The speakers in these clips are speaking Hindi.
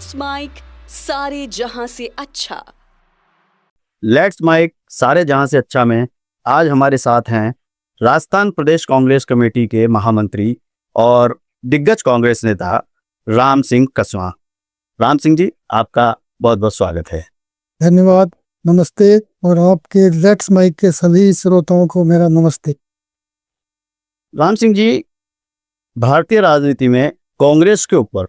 लेट्स माइक सारे जहां से अच्छा। लेट्स माइक सारे जहां से अच्छा में आज हमारे साथ हैं राजस्थान प्रदेश कांग्रेस कमेटी के महामंत्री और दिग्गज कांग्रेस नेता राम सिंह कसवा। राम सिंह जी, आपका बहुत बहुत स्वागत है। धन्यवाद, नमस्ते। और आपके लेट्स माइक के सभी श्रोताओं को मेरा नमस्ते। राम सिंह जी, भारतीय राजनीति में कांग्रेस के ऊपर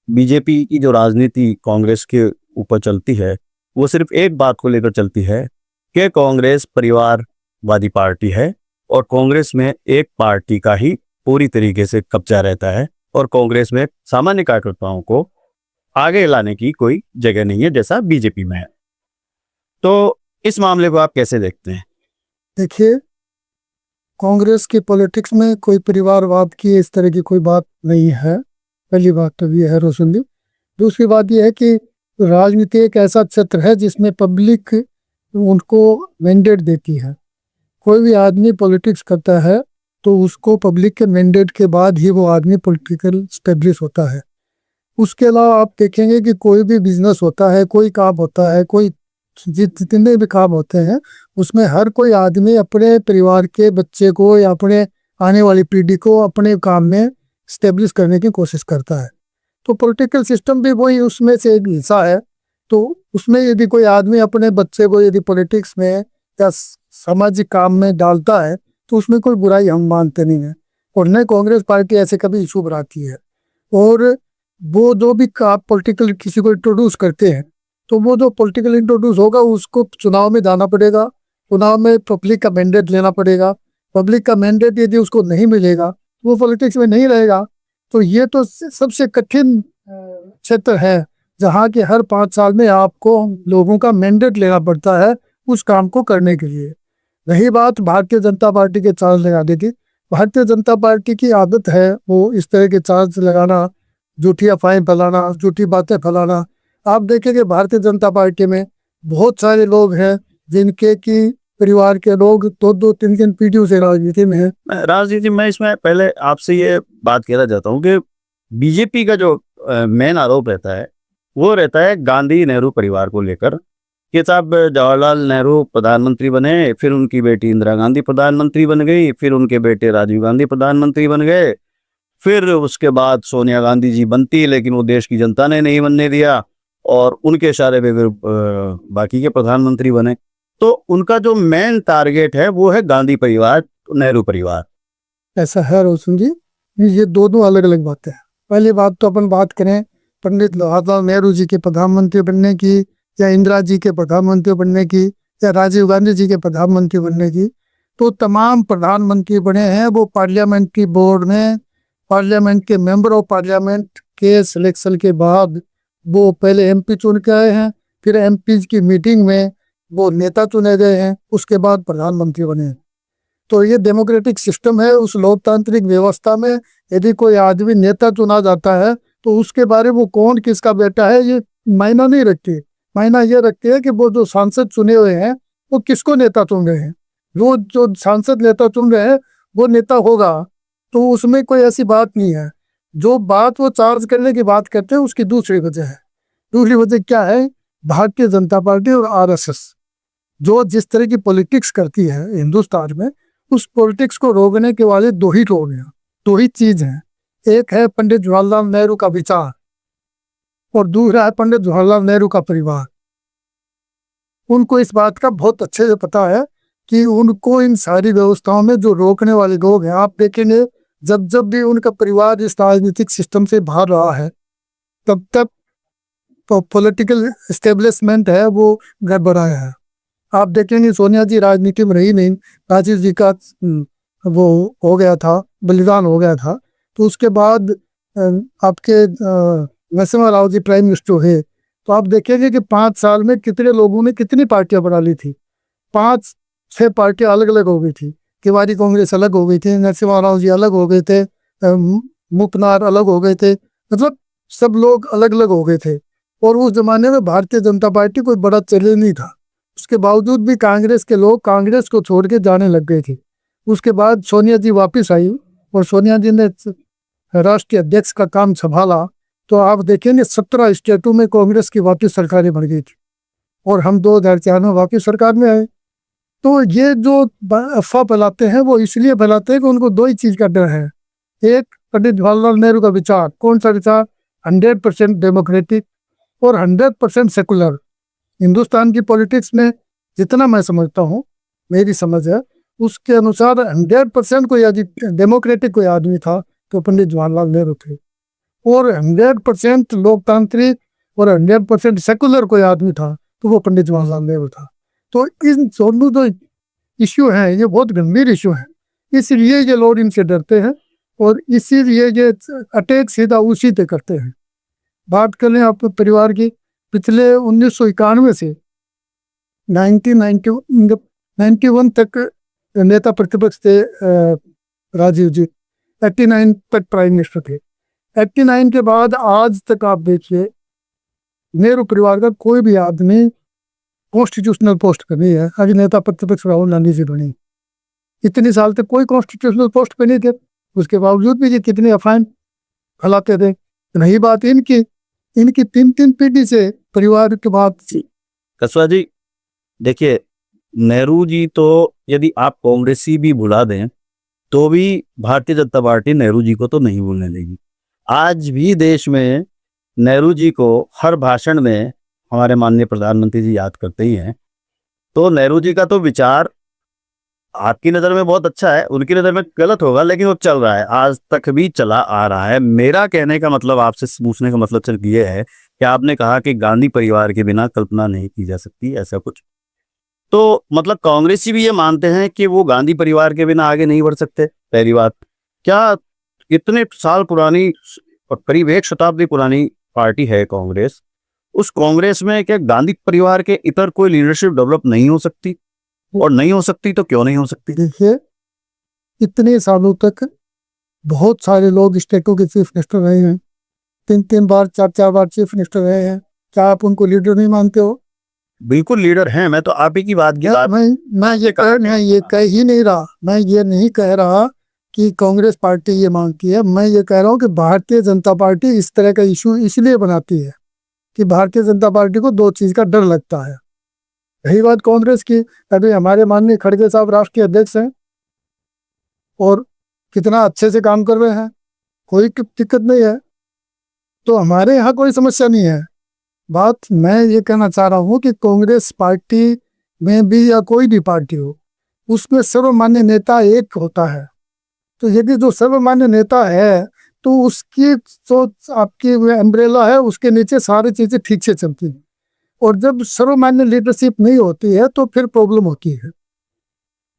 बीजेपी की जो राजनीति कांग्रेस के ऊपर चलती है वो सिर्फ एक बात को लेकर चलती है कि कांग्रेस परिवारवादी पार्टी है और कांग्रेस में एक पार्टी का ही पूरी तरीके से कब्जा रहता है और कांग्रेस में सामान्य कार्यकर्ताओं को आगे लाने की कोई जगह नहीं है जैसा बीजेपी में है। तो इस मामले को आप कैसे देखते हैं? देखिए, कांग्रेस की पॉलिटिक्स में कोई परिवारवाद की इस तरह की कोई बात नहीं है। पहली बात तो ये है रोशन जी। दूसरी बात यह है कि राजनीति एक ऐसा क्षेत्र है जिसमें पब्लिक उनको मैंडेट देती है। कोई भी आदमी पॉलिटिक्स करता है तो उसको पब्लिक के मैंडेट के बाद ही वो आदमी पॉलिटिकल स्टेब्लिश होता है। उसके अलावा आप देखेंगे कि कोई भी बिजनेस होता है, कोई काम होता है, कोई जितने भी काम होते हैं उसमें हर कोई आदमी अपने परिवार के बच्चे को या अपने आने वाली पीढ़ी को अपने काम में स्टेब्लिश करने की कोशिश करता है। तो पॉलिटिकल सिस्टम भी वही उसमें से एक हिस्सा है। तो उसमें यदि कोई आदमी अपने बच्चे को यदि पॉलिटिक्स में या सामाजिक काम में डालता है तो उसमें कोई बुराई हम मानते नहीं है और न कांग्रेस पार्टी ऐसे कभी इशू बनाती है। और वो जो भी आप पॉलिटिकल किसी को इंट्रोड्यूस करते हैं तो वो जो पॉलिटिकल इंट्रोड्यूस होगा उसको चुनाव में जाना पड़ेगा, चुनाव में पब्लिक का मैंडेट लेना पड़ेगा। पब्लिक का मैंडेट यदि उसको नहीं मिलेगा वो पॉलिटिक्स में नहीं रहेगा। तो ये तो सबसे कठिन क्षेत्र है जहाँ के हर 5 साल में आपको लोगों का मैंडेट लेना पड़ता है उस काम को करने के लिए। रही बात भारतीय जनता पार्टी के चार्ज लगाने की, भारतीय जनता पार्टी की आदत है वो इस तरह के चार्ज लगाना, झूठी अफवाहें फैलाना, झूठी बातें फैलाना। आप देखेंगे भारतीय जनता पार्टी में बहुत सारे लोग हैं जिनके की परिवार के लोग 2-2, 3-3 पीढ़ियों से राजनीति में है। राजनीति में इसमें पहले आपसे ये बात कहना चाहता हूँ कि बीजेपी का जो मेन आरोप रहता है वो रहता है गांधी नेहरू परिवार को लेकर कि साहब जवाहरलाल नेहरू प्रधानमंत्री बने, फिर उनकी बेटी इंदिरा गांधी प्रधानमंत्री बन गई, फिर उनके बेटे राजीव गांधी प्रधानमंत्री बन गए, फिर उसके बाद सोनिया गांधी जी बनती लेकिन वो देश की जनता ने नहीं बनने दिया और उनके इशारे पे फिर बाकी के प्रधानमंत्री बने। तो उनका जो मेन टारगेट है वो है गांधी परिवार, नेहरू परिवार। ऐसा है रोशन जी, ये दोनों अलग अलग बातें हैं। पहली बात तो अपन बात करें पंडित जवाहरलाल नेहरू जी के प्रधानमंत्री बनने की या इंदिरा जी के प्रधानमंत्री बनने की या राजीव गांधी जी के प्रधानमंत्री बनने की, तो तमाम प्रधानमंत्री बने हैं वो पार्लियामेंट्री बोर्ड में पार्लियामेंट के मेंबर ऑफ पार्लियामेंट के सिलेक्शन के बाद वो पहले एमपी चुन के आए हैं, फिर एमपी की मीटिंग में वो नेता चुने गए हैं, उसके बाद प्रधानमंत्री बने हैं। तो ये डेमोक्रेटिक सिस्टम है। उस लोकतांत्रिक व्यवस्था में यदि कोई आदमी नेता चुना जाता है तो उसके बारे में वो कौन किसका बेटा है ये मायना नहीं रखती। मायना ये रखती है कि वो जो सांसद चुने हुए हैं वो किसको नेता चुन रहे हैं। वो जो सांसद नेता चुन रहे हैं वो नेता होगा, तो उसमें कोई ऐसी बात नहीं है। जो बात वो चार्ज करने की बात करते हैं उसकी दूसरी वजह है। दूसरी वजह क्या है? भारतीय जनता पार्टी और आरएसएस जो जिस तरह की पॉलिटिक्स करती है हिंदुस्तान में, उस पॉलिटिक्स को रोकने के वाले दो ही लोग हैं, दो ही चीज हैं। एक है पंडित जवाहरलाल नेहरू का विचार और दूसरा है पंडित जवाहरलाल नेहरू का परिवार। उनको इस बात का बहुत अच्छे से पता है कि उनको इन सारी व्यवस्थाओं में जो रोकने वाले लोग हैं, आप देखेंगे जब जब भी उनका परिवार इस राजनीतिक सिस्टम से बाहर रहा है तब तक पॉलिटिकल एस्टेब्लिशमेंट है वो गड़बड़ाया है। आप देखेंगे सोनिया जी राजनीति में रही नहीं, राजीव जी का वो हो गया था, बलिदान हो गया था। तो उसके बाद आपके नरसिम्हा राव जी प्राइम मिनिस्टर हुए, तो आप देखेंगे कि 5 साल में कितने लोगों ने कितनी पार्टियां बना ली थी। 5-6 पार्टियां अलग अलग हो गई थी। तिवारी कांग्रेस अलग हो गई थी, नरसिम्हा राव जी अलग हो गए थे, मुपनार अलग हो गए थे, मतलब सब लोग अलग अलग हो गए थे। और उस जमाने में भारतीय जनता पार्टी कोई बड़ा चैलेंज नहीं था। उसके बावजूद भी कांग्रेस के लोग कांग्रेस को छोड़ के जाने लग गए थे। उसके बाद सोनिया जी वापस आई और सोनिया जी ने राष्ट्रीय अध्यक्ष का काम संभाला तो आप देखेंगे 17 स्टेटों में कांग्रेस की वापस सरकारें बन गई थी और हम 2004 में वापस सरकार में आए। तो ये जो अफवाह फैलाते हैं वो इसलिए फैलाते हैं कि उनको दो ही चीज का डर है। एक, पंडित जवाहरलाल नेहरू का विचार, कौन सा विचार? 100% डेमोक्रेटिक और 100% सेकुलर। हिंदुस्तान की पॉलिटिक्स में जितना मैं समझता हूँ, मेरी समझ है, उसके अनुसार 100% कोई यदि डेमोक्रेटिक कोई आदमी था तो पंडित जवाहरलाल नेहरू थे, और 100% लोकतांत्रिक और 100% सेकुलर कोई आदमी था तो वो पंडित जवाहरलाल नेहरू था। तो इन दोनों जो इश्यू हैं ये बहुत गंभीर इश्यू हैं, इसलिए ये लोग इनसे डरते हैं और इसीलिए ये अटैक सीधा उसी पे करते हैं। बात करें आपके परिवार की, पिछले 1991 से 1991 तक नेता प्रतिपक्ष थे राजीव जी, 89 तक प्राइम मिनिस्टर थे। 89 के बाद आज तक आप देखिए नेहरू परिवार का कोई भी आदमी कॉन्स्टिट्यूशनल पोस्ट पर नहीं है। अभी नेता प्रतिपक्ष राहुल गांधी जी बनी, इतने साल तक कोई कॉन्स्टिट्यूशनल पोस्ट पे नहीं थे, उसके बावजूद भी ये कितने अफवाहें फैलाते थे। नहीं बात इनकी 3 पीढ़ी से परिवार के बाद। कसवा जी देखिए, नेहरू जी तो यदि आप कांग्रेसी भी भुला दें तो भी भारतीय जनता पार्टी नेहरू जी को तो नहीं भूलने देगी। आज भी देश में नेहरू जी को हर भाषण में हमारे माननीय प्रधानमंत्री जी याद करते ही हैं। तो नेहरू जी का तो विचार आपकी नज़र में बहुत अच्छा है, उनकी नज़र में गलत होगा, लेकिन वो चल रहा है, आज तक भी चला आ रहा है। मेरा कहने का मतलब, आपसे पूछने का मतलब सिर्फ ये है कि आपने कहा कि गांधी परिवार के बिना कल्पना नहीं की जा सकती, ऐसा कुछ, तो मतलब कांग्रेसी भी ये मानते हैं कि वो गांधी परिवार के बिना आगे नहीं बढ़ सकते। पहली बात, क्या इतने साल पुरानी और करीब 1 शताब्दी पुरानी पार्टी है कांग्रेस, उस कांग्रेस में क्या गांधी परिवार के इतर कोई लीडरशिप डेवलप नहीं हो सकती? और नहीं हो सकती तो क्यों नहीं हो सकती? देखिए, इतने सालों तक बहुत सारे लोग स्टेटों के चीफ मिनिस्टर रहे हैं, 3 बार 4 बार चीफ मिनिस्टर रहे हैं। क्या आप उनको लीडर नहीं मानते हो? बिल्कुल लीडर हैं, मैं तो आप ही की बात किया। मैं ये कह ही नहीं रहा, मैं ये नहीं कह रहा कि कांग्रेस पार्टी ये मांगती है। मैं ये कह रहा हूँ कि भारतीय जनता पार्टी इस तरह का इशू इसलिए बनाती है कि भारतीय जनता पार्टी को 2 चीज का डर लगता है। यही बात कांग्रेस की, अभी हमारे माननीय खड़गे साहब राष्ट्रीय अध्यक्ष हैं और कितना अच्छे से काम कर रहे हैं, कोई दिक्कत नहीं है, तो हमारे यहाँ कोई समस्या नहीं है। बात मैं ये कहना चाह रहा हूँ कि कांग्रेस पार्टी में भी या कोई भी पार्टी हो, उसमें सर्वमान्य नेता एक होता है। तो यदि जो सर्वमान्य नेता है तो उसकी जो आपकी अम्ब्रेला है उसके नीचे सारी चीजें ठीक से चलती हैं, और जब सर्वमान्य लीडरशिप नहीं होती है तो फिर प्रॉब्लम होती है।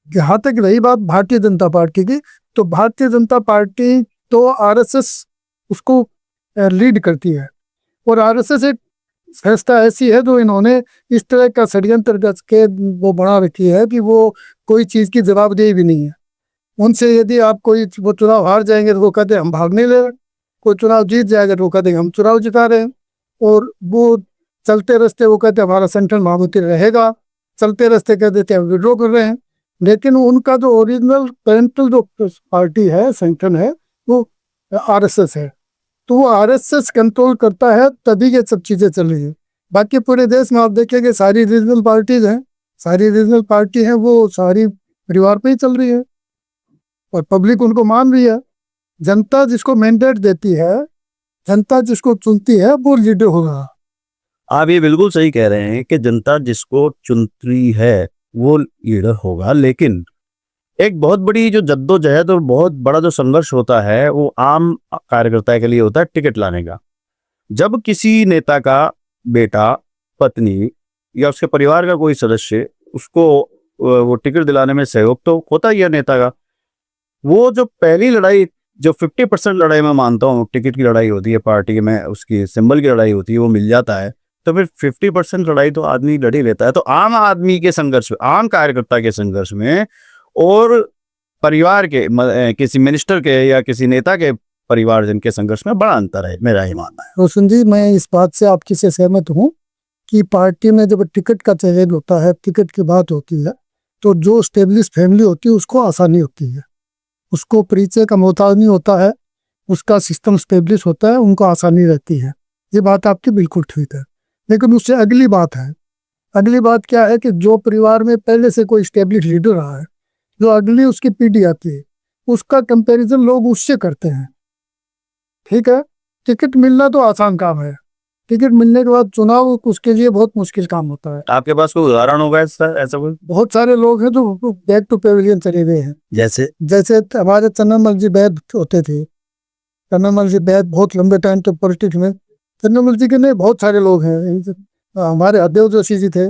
जहाँ तक रही बात भारतीय जनता पार्टी की, तो भारतीय जनता पार्टी तो आरएसएस उसको लीड करती है, और आरएसएस एक संस्था ऐसी है जो इन्होंने इस तरह का षड्यंत्र रच के वो बना रखी है कि वो कोई चीज़ की जवाबदेही भी नहीं है। उनसे यदि आप वो चुनाव हार जाएंगे तो वो कहते हैं हम भाग नहीं ले रहे, कोई चुनाव जीत जाएगा तो वो कहते हैं हम चुनाव जिता रहे हैं, और वो चलते रास्ते वो कहते हैं हमारा सेंट्रल महामंत्री रहेगा, चलते रास्ते कह देते हैं विड्रॉ कर रहे हैं। लेकिन उनका जो ओरिजिनल पेरेंटल जो पार्टी है, संगठन है, वो आरएसएस है। तो वो आरएसएस कंट्रोल करता है, तभी ये सब चीज़ें चल रही है। बाकी पूरे देश में आप देखेंगे सारी रीजनल पार्टीज हैं, सारी रीजनल पार्टी हैं, वो सारी परिवार पे ही चल रही है और पब्लिक उनको मान रही है। जनता जिसको मैंडेट देती है, जनता जिसको चुनती है, वो लीडर होगा। आप ये बिल्कुल सही कह रहे हैं कि जनता जिसको चुनती है वो लीडर होगा, लेकिन एक बहुत बड़ी जो जद्दोजहद और बहुत बड़ा जो संघर्ष होता है वो आम कार्यकर्ता के लिए होता है टिकट लाने का। जब किसी नेता का बेटा, पत्नी या उसके परिवार का कोई सदस्य उसको वो टिकट दिलाने में सहयोग तो होता ही है नेता का, वो जो पहली लड़ाई, जो 50% लड़ाई मैं मानता हूँ टिकट की लड़ाई होती है, पार्टी में उसकी सिंबल की लड़ाई होती है, वो मिल जाता है, तो फिर 50% लड़ाई तो आदमी लड़ ही लेता है। तो आम आदमी के संघर्ष में, आम कार्यकर्ता के संघर्ष में और परिवार के किसी मिनिस्टर के या किसी नेता के परिवारजन के संघर्ष में बड़ा अंतर है, मेरा ये मानना है। रोशन जी, मैं इस बात से आपकी से सहमत हूँ कि पार्टी में जब टिकट का चयन होता है, टिकट की बात होती है, तो जो स्टेब्लिश फैमिली होती है उसको आसानी होती है, उसको परिचय का मोहताज नहीं होता है, उसका सिस्टम स्टेब्लिश होता है, उनको आसानी रहती है। ये बात आपकी बिल्कुल ठीक है। लेकिन उससे अगली बात है, अगली बात क्या है कि जो परिवार में पहले से कोई स्टेब्लिश लीडर रहा है, जो अगली उसकी पीढ़ी आती है, उसका कंपैरिजन लोग उससे करते हैं। ठीक है, टिकट मिलना तो आसान काम है, टिकट मिलने के बाद चुनाव उसके लिए बहुत मुश्किल काम होता है। आपके पास कोई उदाहरण होगा इसका, ऐसा कोई? बहुत सारे लोग हैं जो बैक टू पेविलियन चले गए हैं। जैसे जैसे हमारे चन्नामल जी वैद होते थे, चन्नामल जी वैद बहुत लंबे टाइम तक पॉलिटिक्स में, चन्नामल जी के नहीं बहुत सारे लोग हैं, हमारे हरदेव जोशी जी थे,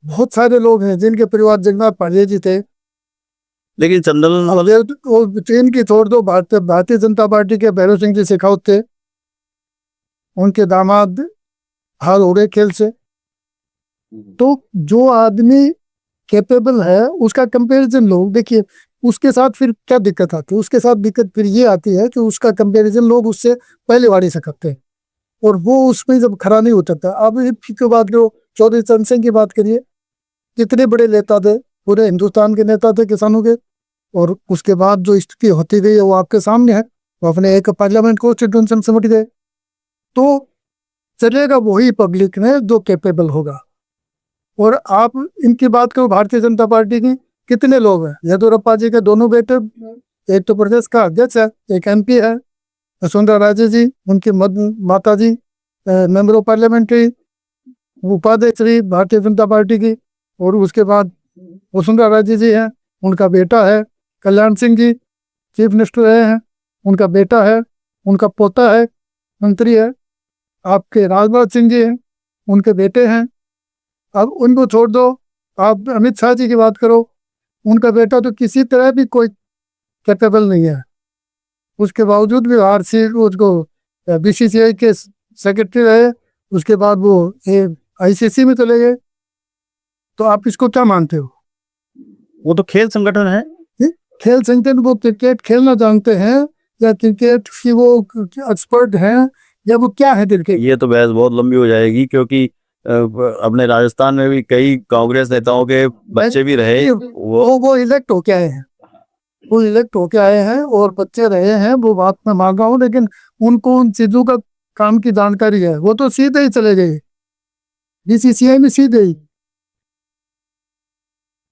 बहुत सारे लोग हैं जिनके परिवार जगन्नाथ पांडे जी थे। लेकिन चंदन हरदेव वो ट्रेन की छोड़ दो, भारतीय जनता पार्टी के भैरव सिंह जी शेखावत थे, उनके दामाद हार हो गए खेल से। तो जो आदमी कैपेबल है उसका कंपैरिजन लोग देखिए, उसके साथ फिर क्या दिक्कत आती है, उसके साथ दिक्कत फिर ये आती है कि उसका कंपैरिजन लोग उससे पहले वाली से करते हैं, और वो उसमें जब खरा नहीं उतरता। अब की बात करो, चौधरी चरण सिंह की बात करिए, कितने बड़े नेता थे, पूरे हिंदुस्तान के नेता थे किसानों के, और उसके बाद जो स्थिति होती गई है वो आपके सामने है। वो अपने एक पार्लियामेंट कॉन्स्टिट्यूंसी से उठ गए। तो चलेगा वही पब्लिक में जो कैपेबल होगा। और आप इनकी बात करो भारतीय जनता पार्टी की, कितने लोग हैं, येदुरप्पा जी के दोनों बेटे, एक तो प्रदेश का अध्यक्ष है, एक एमपी है, वसुंधरा राजे जी, उनकी माता जी मेंबर ऑफ पार्लियामेंट्री उपाध्यक्ष रही भारतीय जनता पार्टी की। और उसके बाद वसुंधरा राजे जी हैं, उनका बेटा है कल्याण सिंह जी, चीफ मिनिस्टर रहे हैं, उनका बेटा है, उनका पोता है मंत्री है। आपके राजनाथ सिंह जी हैं, उनके बेटे हैं। अब उनको छोड़ दो, आप अमित शाह जी की बात करो, उनका बेटा तो किसी तरह भी कोई कैपेबल नहीं है, उसके बावजूद भी आरसी उसको बीसीसीआई के सेक्रेटरी रहे, उसके बाद वो आईसीसी में चले गए। तो आप इसको क्या मानते हो? वो तो खेल संगठन है। खेल संगठन, वो क्रिकेट खेलना जानते हैं या क्रिकेट की वो एक्सपर्ट हैं या वो क्या है क्रिकेट? ये तो बहस बहुत लंबी हो जाएगी, क्योंकि अपने राजस्थान में भी कई कांग्रेस नेताओं के बच्चे भी रहे। वो इलेक्ट होके आए हैं, वो इलेक्ट होके आए हैं और बच्चे रहे हैं, वो बात मैं मान रहा हूँ, लेकिन उनको उन चीजों का काम की जानकारी है। वो तो सीधे ही चले गए बीसीसीआई में, सीधे ही।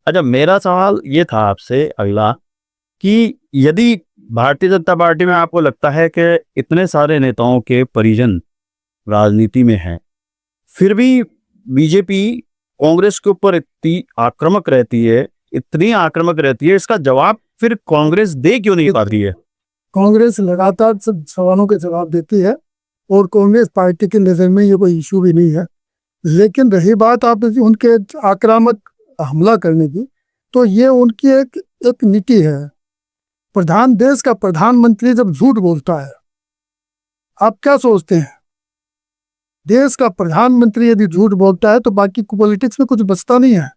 अच्छा, मेरा सवाल ये था आपसे अगला, कि यदि भारतीय जनता पार्टी में आपको लगता है कि इतने सारे नेताओं के परिजन राजनीति में हैं, फिर भी बीजेपी कांग्रेस के ऊपर इतनी आक्रामक रहती है, इतनी आक्रामक रहती है, इसका जवाब फिर कांग्रेस दे क्यों नहीं पाती है? कांग्रेस लगातार सब सवालों के जवाब देती है और कांग्रेस पार्टी की नजर में ये कोई इशू भी नहीं है। लेकिन रही बात आप उनके आक्रामक हमला करने की, तो ये उनकी एक नीति है। देश का प्रधानमंत्री जब झूठ बोलता है, आप क्या सोचते हैं? देश का प्रधानमंत्री यदि झूठ बोलता है तो बाकी पॉलिटिक्स में कुछ बचता नहीं है।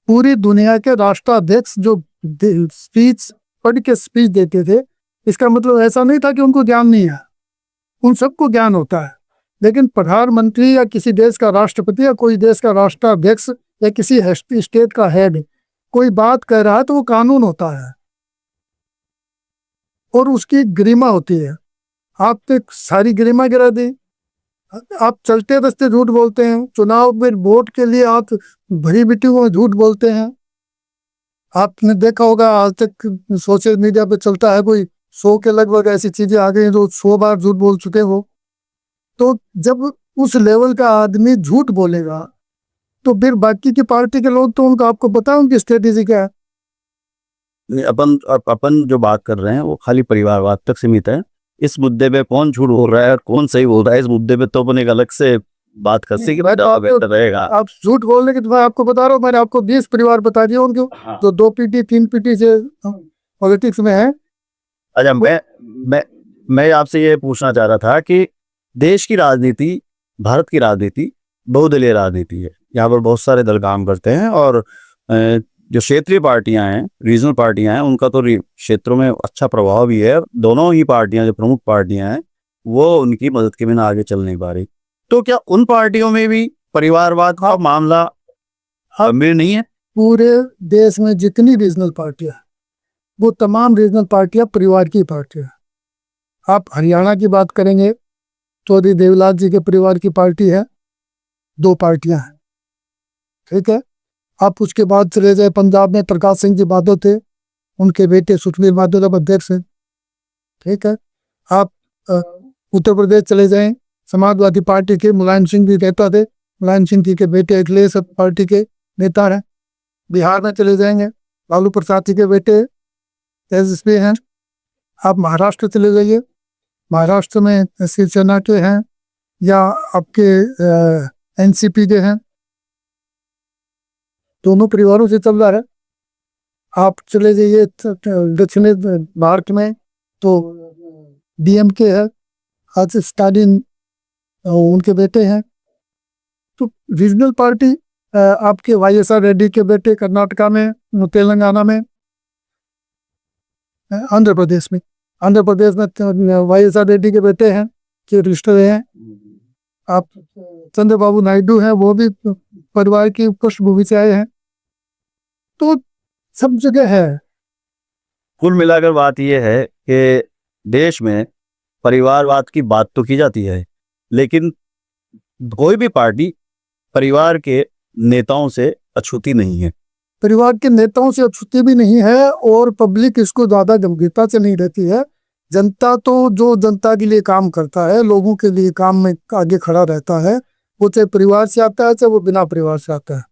पूरी दुनिया के राष्ट्राध्यक्ष जो स्पीच पढ़ के स्पीच देते थे, इसका मतलब ऐसा नहीं था कि उनको ज्ञान नहीं है, उन सबको ज्ञान होता है। लेकिन प्रधानमंत्री या किसी देश का राष्ट्रपति या कोई देश का राष्ट्राध्यक्ष या किसी स्टेट का हेड कोई बात कह रहा है तो वो कानून होता है और उसकी गरिमा होती है। आप तो सारी गरिमा गिरा दी। आप चलते रास्ते झूठ बोलते हैं, चुनाव में वोट के लिए आप भरी मीटिंगों में झूठ बोलते हैं। आपने देखा होगा आज तक सोशल मीडिया पे चलता है, कोई 100 के लगभग ऐसी चीजें आ गई जो 100 बार झूठ बोल चुके हो। तो जब उस लेवल का आदमी झूठ बोलेगा तो फिर बाकी की पार्टी के लोग तो उनको, आपको पता है उनकी स्ट्रेटेजी क्या है। अपन जो बात कर रहे हैं वो खाली परिवारवाद तक सीमित है। इस मुद्दे पे कौन झूठ बोल रहा है और कौन सही बोल रहा है, इस मुद्दे पे तो अपन एक अलग से बात कर सकते हैं, बेहतर रहेगा। आप झूठ बोलने की, तो मैं आपको बता रहा हूँ, मैंने आपको 20 परिवार बता दिया उनको, जो 2 पीटी 3 पीटी से पॉलिटिक्स में है। अच्छा, मैं आपसे ये पूछना चाह रहा था कि देश की राजनीति, भारत की राजनीति बहुदलीय राजनीति है। यहाँ पर बहुत सारे दल काम करते हैं और जो क्षेत्रीय पार्टियां हैं, रीजनल पार्टियां हैं, उनका तो क्षेत्रों में अच्छा प्रभाव भी है। दोनों ही पार्टियां, जो प्रमुख पार्टियां हैं, वो उनकी मदद के बिना आगे चल नहीं पा रही। तो क्या उन पार्टियों में भी परिवारवाद का मामला गंभीर नहीं है? पूरे देश में जितनी रीजनल पार्टियां, वो तमाम रीजनल पार्टियां परिवार की पार्टियां। आप हरियाणा की बात करेंगे, चौधरी देवलाल जी के परिवार की पार्टी है, 2 पार्टियां हैं, ठीक है। आप उसके बाद चले जाए पंजाब में, प्रकाश सिंह जी बादल थे, उनके बेटे सुखबीर बादल अब अध्यक्ष हैं, ठीक है। आप उत्तर प्रदेश चले जाएं, समाजवादी पार्टी के मुलायम सिंह जी नेता थे, मुलायम सिंह जी के बेटे अखिलेश पार्टी के नेता हैं। बिहार में चले जाएंगे, लालू प्रसाद जी के बेटे तेजस्वी हैं। आप महाराष्ट्र चले जाइए, महाराष्ट्र में शिवसेना के हैं या आपके एनसीपी के हैं, दोनों परिवारों से चल रहा है। आप चले जाइए दक्षिणी भारत में तो डीएमके है, आज स्टालिन उनके बेटे हैं। तो रीजनल पार्टी आपके वाईएसआर रेड्डी के बेटे कर्नाटका में, तेलंगाना में, आंध्र प्रदेश में वाईएसआर रेड्डी के बेटे हैं जो रजिस्टर हैं। आप चंद्रबाबू नायडू हैं, वो भी परिवार की पृष्ठभूमि से आए हैं। तो सब जगह है। कुल मिलाकर बात यह है कि देश में परिवारवाद की बात तो की जाती है, लेकिन कोई भी पार्टी परिवार के नेताओं से अछूती नहीं है। परिवार के नेताओं से अछूती भी नहीं है और पब्लिक इसको ज्यादा गंभीरता से नहीं रहती है। जनता तो जो जनता के लिए काम करता है, लोगों के लिए काम में आगे खड़ा रहता है, वो चाहे परिवार से आता है चाहे वो बिना परिवार से आता है।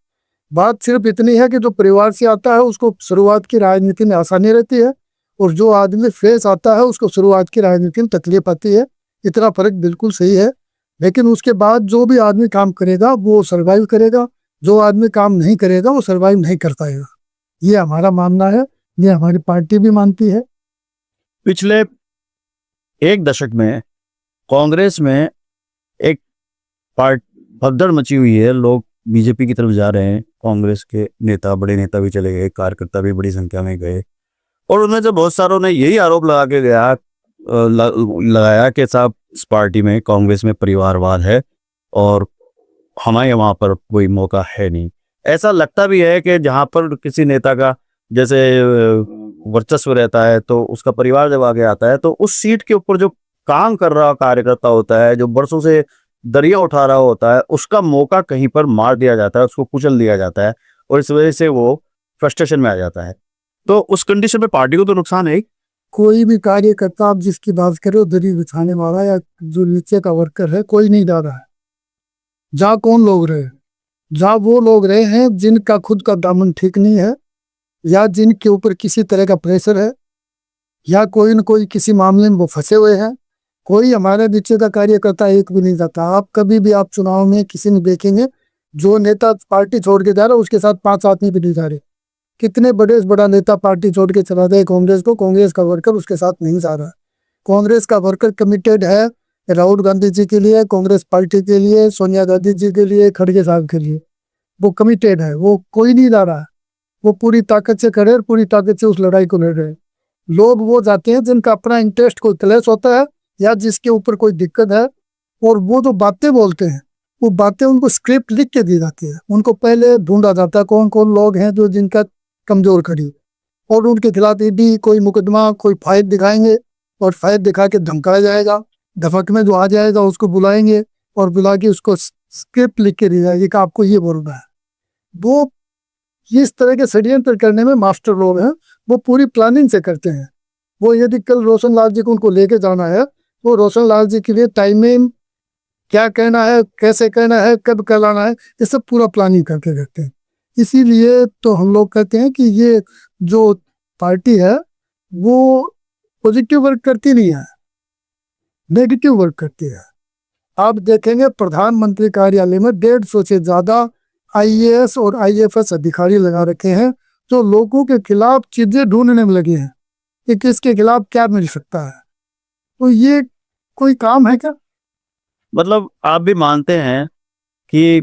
बात सिर्फ इतनी है कि जो परिवार से आता है उसको शुरुआत की राजनीति में आसानी रहती है, और जो आदमी फ्रेश आता है उसको शुरुआत की राजनीति में तकलीफ आती है। इतना फर्क बिल्कुल सही है। लेकिन उसके बाद जो भी आदमी काम करेगा वो सर्वाइव करेगा, जो आदमी काम नहीं करेगा वो सर्वाइव नहीं कर पाएगा। ये हमारा मानना है, ये हमारी पार्टी भी मानती है। पिछले 1 दशक में कांग्रेस में एक भगदड़ मची हुई है, लोग बीजेपी की तरफ जा रहे हैं। कांग्रेस के नेता, बड़े नेता भी चले गए, कार्यकर्ता भी बड़ी संख्या में गए, और उनमें से बहुत सारों ने यही आरोप लगाया कि साहब इस पार्टी में, कांग्रेस में परिवारवाद है और हमारे वहाँ पर कोई मौका है नहीं। ऐसा लगता भी है कि जहाँ पर किसी नेता का जैसे वर्चस्व रहता है तो उसका परिवार जब आगे आता है तो उस सीट के ऊपर जो काम कर रहा कार्यकर्ता होता है, जो बरसों से दरिया उठा रहा होता है, उसका मौका कहीं पर मार दिया जाता है, उसको कुचल दिया जाता है, और इस वजह से वो फ्रस्ट्रेशन में आ जाता है। तो उस कंडीशन में पार्टी को तो नुकसान है। कोई भी कार्यकर्ता आप जिसकी बात करो, दरी बिछाने वाला या जो नीचे का वर्कर है, कोई नहीं डाल रहा है। जहाँ कौन लोग रहे, जहाँ वो लोग रहे हैं जिनका खुद का दामन ठीक नहीं है, या जिनके ऊपर किसी तरह का प्रेशर है, या कोई न कोई किसी मामले में वो फंसे हुए हैं। कोई हमारे नीचे का कार्यकर्ता एक भी नहीं जाता। आप कभी भी आप चुनाव में किसी ने देखेंगे जो नेता पार्टी छोड़ के जा रहा है उसके साथ 5 आदमी भी नहीं जा रहे। कितने बड़े से बड़ा नेता पार्टी छोड़ के चला जाए कांग्रेस को, कांग्रेस का वर्कर उसके साथ नहीं जा रहा। कांग्रेस का वर्कर कमिटेड है राहुल गांधी जी के लिए, कांग्रेस पार्टी के लिए, सोनिया गांधी जी के लिए, खड़गे साहब के लिए। वो कमिटेड है, वो कोई नहीं जा रहा है। वो पूरी ताकत से खड़े और पूरी ताकत से उस लड़ाई को लड़ रहे हैं। लोग वो जाते हैं जिनका अपना इंटरेस्ट कोई क्लैश होता है या जिसके ऊपर कोई दिक्कत है, और वो जो बातें बोलते हैं वो बातें उनको स्क्रिप्ट लिख के दी जाती है। उनको पहले ढूंढा जाता है कौन कौन लोग हैं जो जिनका कमजोर खड़ी, और उनके खिलाफ यदि कोई मुकदमा, कोई फाइल दिखाएंगे और फाइल दिखा के धमकाया जाएगा। दफक में जो आ जाएगा उसको बुलाएंगे और बुला के उसको स्क्रिप्ट लिख के दी जाएगी कि आपको ये बोलना है। वो इस तरह के षड्यंत्र करने में मास्टर लोग हैं, वो पूरी प्लानिंग से करते हैं। वो यदि कल रोशन लाल जी को उनको लेके जाना है तो रोशन लाल जी के लिए टाइमिंग, क्या कहना है, कैसे कहना है, कब कहलाना है, ये सब पूरा प्लानिंग करके करते हैं। इसीलिए तो हम लोग कहते हैं कि ये जो पार्टी है वो पॉजिटिव वर्क करती नहीं है, नेगेटिव वर्क करती है। आप देखेंगे प्रधानमंत्री कार्यालय में 150 से ज्यादा आईएएस और आईएफएस अधिकारी लगा रखे हैं जो लोगों के खिलाफ चीजें ढूंढने में लगे हैं कि किसके खिलाफ क्या मिल सकता है। तो ये कोई काम है क्या? मतलब आप भी मानते हैं कि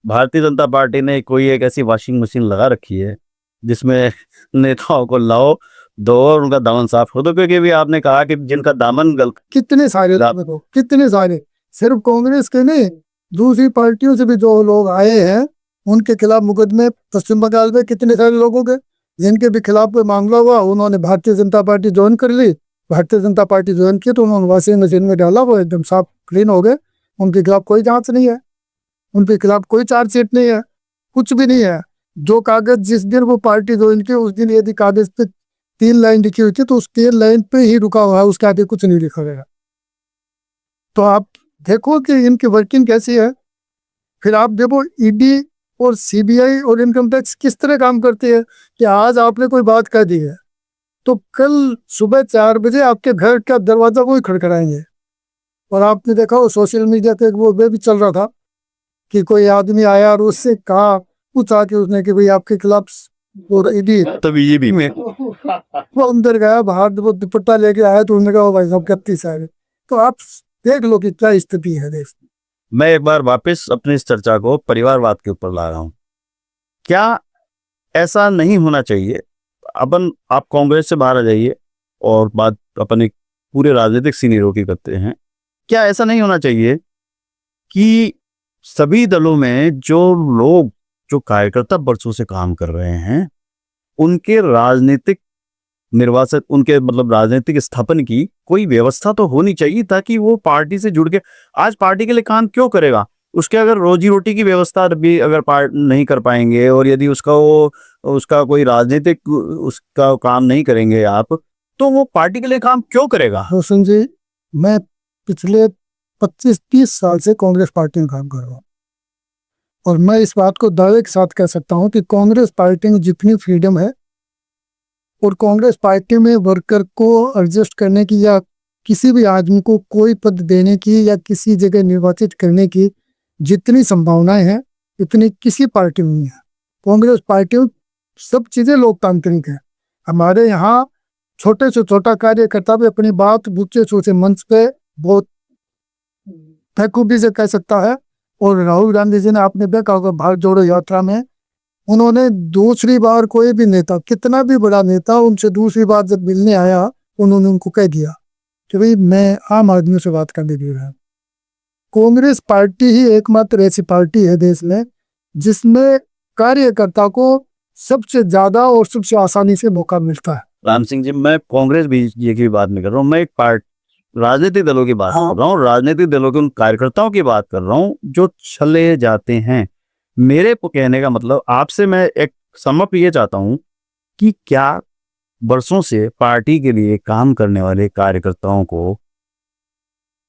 भारतीय जनता पार्टी ने कोई एक ऐसी वॉशिंग मशीन लगा रखी है जिसमें नेताओं को लाओ, दो और उनका दामन साफ हो दो? क्योंकि भी आपने कहा कि जिनका दामन कितने सारे कितने सारे, सिर्फ कांग्रेस के नहीं, दूसरी पार्टियों से भी जो लोग आए हैं उनके खिलाफ मुकदमे पश्चिम बंगाल में कितने सारे लोगों के, जिनके भी खिलाफ कोई मामला हुआ उन्होंने भारतीय जनता पार्टी ज्वाइन कर ली। भारतीय जनता पार्टी ज्वाइन की तो उन्होंने वॉशिंग मशीन में डाला, वो एकदम साफ क्लीन हो गए। उनके खिलाफ कोई जांच नहीं है, उनके खिलाफ कोई चार्जशीट नहीं है, कुछ भी नहीं है। जो कागज जिस दिन वो पार्टी ज्वाइन की उस दिन यदि कागज पे 3 लाइन लिखी हुई थी तो उस 3 लाइन पे ही रुका हुआ है, उसके आगे कुछ नहीं लिखा गया। तो आप देखो कि इनकी वर्किंग कैसी है। फिर आप देखो ईडी और सीबीआई और इनकम टैक्स किस तरह काम करती है कि आज आपने कोई बात कह दी है तो कल सुबह 4 बजे आपके घर का दरवाजा वो ही खड़खड़ाएंगे। और आपने देखा वो सोशल मीडिया पे वो भी चल रहा था कि कोई आदमी आया और उससे कहा, पूछा कि उसने कि भाई आपके खिलाफ और ईडी तो बीजेपी में वो अंदर गया, बाहर वो दुपट्टा लेके आया तो उन्होंने कहा भाई साहब 31 आ गए। तो आप देख लो कि क्या स्थिति है देश में। मैं एक बार वापस अपनी इस चर्चा को परिवारवाद के ऊपर ला रहा हूं। क्या ऐसा नहीं होना चाहिए? अपन आप कांग्रेस से बाहर आ जाइए और बात अपन एक पूरे राजनीतिक सीनियरों की करते हैं। क्या ऐसा नहीं होना चाहिए कि सभी दलों में जो लोग, जो कार्यकर्ता वर्षों से काम कर रहे हैं, उनके राजनीतिक निर्वाचन, उनके मतलब राजनीतिक स्थापन की कोई व्यवस्था तो होनी चाहिए ताकि वो पार्टी से जुड़ के आज पार्टी के लिए काम क्यों करेगा? उसके अगर रोजी रोटी की व्यवस्था भी अगर नहीं कर पाएंगे और यदि उसका कोई राजनीतिक उसका काम नहीं करेंगे आप, तो वो पार्टी के लिए काम क्यों करेगा? रोशन जी, मैं पिछले 25-30 साल से कांग्रेस पार्टी में काम कर रहा हूँ और मैं इस बात को दावे के साथ कह सकता हूँ कि कांग्रेस पार्टी में जितनी फ्रीडम है और कांग्रेस पार्टी में वर्कर को एडजस्ट करने की या किसी भी आदमी को कोई पद देने की या किसी जगह निर्वाचित करने की जितनी संभावनाएं हैं इतनी किसी पार्टी में नहीं है। कांग्रेस पार्टी में सब चीजें लोकतांत्रिक है। हमारे यहाँ छोटे से छोटा कार्यकर्ता भी अपनी बात ऊंचे छोटे मंच पे बहुत बखूबी से कह सकता है। और राहुल गांधी जी ने आपने देखा होगा भारत जोड़ो यात्रा में उन्होंने दूसरी बार कोई भी नेता, कितना भी बड़ा नेता, उनसे दूसरी बार जब मिलने आया उन्होंने उनको कह दिया कि भाई मैं आम आदमियों से बात करने दे रहा हूँ। कांग्रेस पार्टी ही एकमात्र ऐसी पार्टी है देश में जिसमें कार्यकर्ता को सबसे ज्यादा और सबसे आसानी से मौका मिलता है। राम सिंह जी, मैं कांग्रेस बीजेपी की बात नहीं कर रहा हूँ, मैं एक राजनीतिक दलों की बात कर रहा हूँ। राजनीतिक दलों के उन कार्यकर्ताओं की बात कर रहा हूँ जो चले जाते हैं। मेरे कहने का मतलब आपसे मैं एक समअप ये चाहता हूं कि क्या वर्षों से पार्टी के लिए काम करने वाले कार्यकर्ताओं को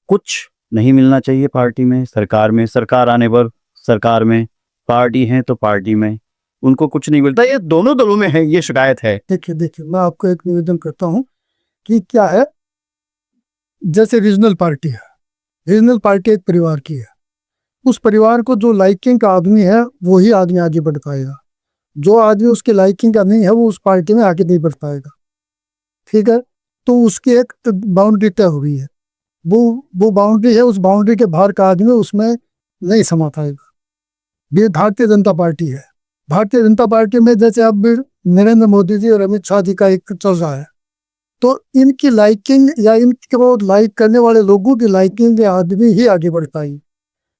कुछ नहीं मिलना चाहिए पार्टी में, सरकार में? सरकार आने पर सरकार में, पार्टी है तो पार्टी में उनको कुछ नहीं मिलता। ये दोनों दलों में है, ये शिकायत है। देखिए मैं आपको एक निवेदन करता हूं कि क्या है, जैसे रीजनल पार्टी है, रीजनल पार्टी एक परिवार की है। उस परिवार को जो लाइकिंग का आदमी है वही आदमी आगे बढ़ पाएगा। जो आदमी उसके लाइकिंग का नहीं है वो उस पार्टी में आगे नहीं बढ़ पाएगा। ठीक है, तो उसकी एक बाउंड्री तय हुई है, वो बाउंड्री है, उस बाउंड्री के बाहर का आदमी उसमें नहीं समा पाएगा। ये भारतीय जनता पार्टी है। भारतीय जनता पार्टी में जैसे अब नरेंद्र मोदी जी और अमित शाह जी का एक चल रहा है, तो इनकी लाइकिंग या इनको लाइक करने वाले लोगों की लाइकिंग के आदमी ही आगे बढ़ पाएगी।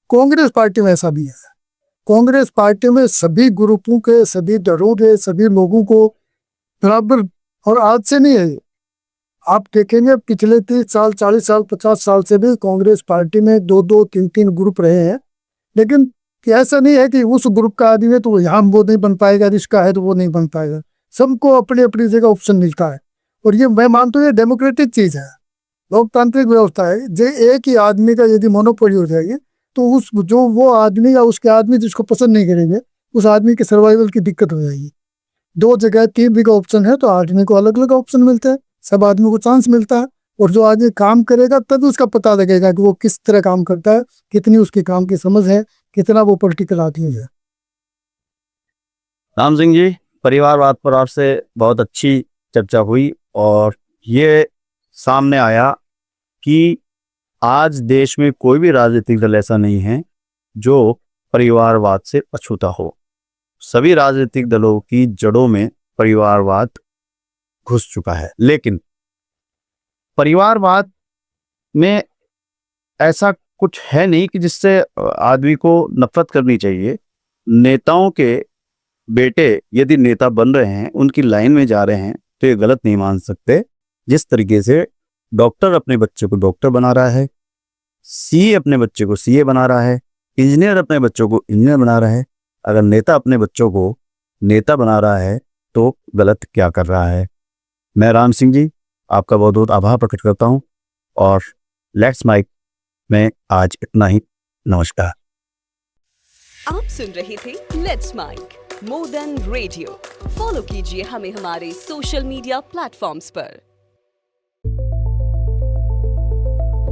कांग्रेस पार्टी में ऐसा भी है। कांग्रेस पार्टी में सभी ग्रुपों के, सभी दलों के, सभी लोगों को बराबर, और आज से नहीं है, आप देखेंगे पिछले 30 साल, 40 साल, 50 साल से भी कांग्रेस पार्टी में 2-2, 3-3 ग्रुप रहे हैं। लेकिन ऐसा नहीं है कि उस ग्रुप का आदमी है तो यहाँ वो नहीं बन पाएगा, जिसका है तो वो नहीं बन पाएगा। सबको अपनी अपनी जगह ऑप्शन मिलता है और ये मैं मानता हूँ ये डेमोक्रेटिक चीज है, लोकतांत्रिक व्यवस्था है। जो एक ही आदमी का यदि मोनोपोली हो जाएगी तो उस जो वो आदमी या उसके आदमी जिसको पसंद नहीं करेंगे उस आदमी के सर्वाइवल की दिक्कत हो जाएगी। 2 जगह 3 भी का ऑप्शन है तो आदमी को अलग अलग ऑप्शन मिलते हैं, सब आदमी को चांस मिलता है। और जो आदमी काम करेगा तब उसका पता लगेगा कि वो किस तरह काम करता है, कितनी उसकी काम की समझ है, कितना वो पॉलिटिकल आदमी है। राम सिंह जी, परिवारवाद पर आपसे बहुत अच्छी चर्चा हुई और ये सामने आया कि आज देश में कोई भी राजनीतिक दल ऐसा नहीं है जो परिवारवाद से अछूता हो। सभी राजनीतिक दलों की जड़ों में परिवारवाद घुस चुका है। लेकिन परिवारवाद में ऐसा कुछ है नहीं कि जिससे आदमी को नफरत करनी चाहिए। नेताओं के बेटे यदि नेता बन रहे हैं, उनकी लाइन में जा रहे हैं, तो ये गलत नहीं मान सकते। जिस तरीके से डॉक्टर अपने बच्चे को डॉक्टर बना रहा है, सीए अपने बच्चे को सीए बना रहा है, इंजीनियर अपने बच्चों को इंजीनियर बना रहा है, अगर नेता अपने बच्चों को नेता बना रहा है तो गलत क्या कर रहा है। मैं राम सिंह जी आपका बहुत बहुत आभार प्रकट करता हूं और लेट्स माइक में आज इतना ही। नमस्कार। आप सुन रहे थे let's mike more than radio. Follow कीजिए हमें हमारे सोशल मीडिया प्लेटफॉर्म्स पर।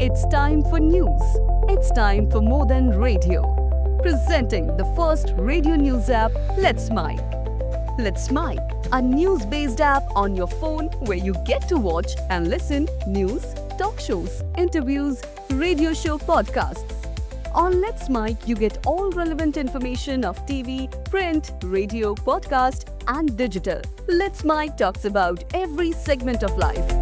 It's time for news. It's time for more than radio. Presenting the first radio news app, Let's Mic. Let's Mic, a news-based app on your phone where you get to watch and listen news, talk shows, interviews, radio show podcasts. On Let's Mic, you get all relevant information of TV, print, radio, podcast, and digital. Let's Mic talks about every segment of life.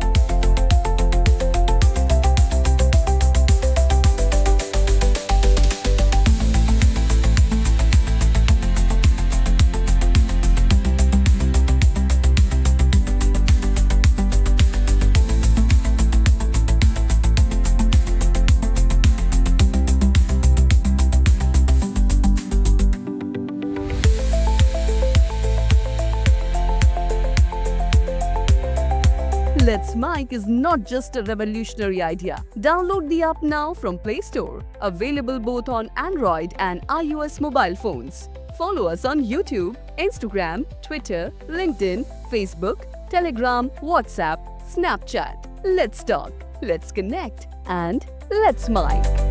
Let's Mic is not just a revolutionary idea. Download the app now from Play Store. Available both on Android and iOS mobile phones. Follow us on YouTube, Instagram, Twitter, LinkedIn, Facebook, Telegram, WhatsApp, Snapchat. Let's talk, let's connect, and let's Mic.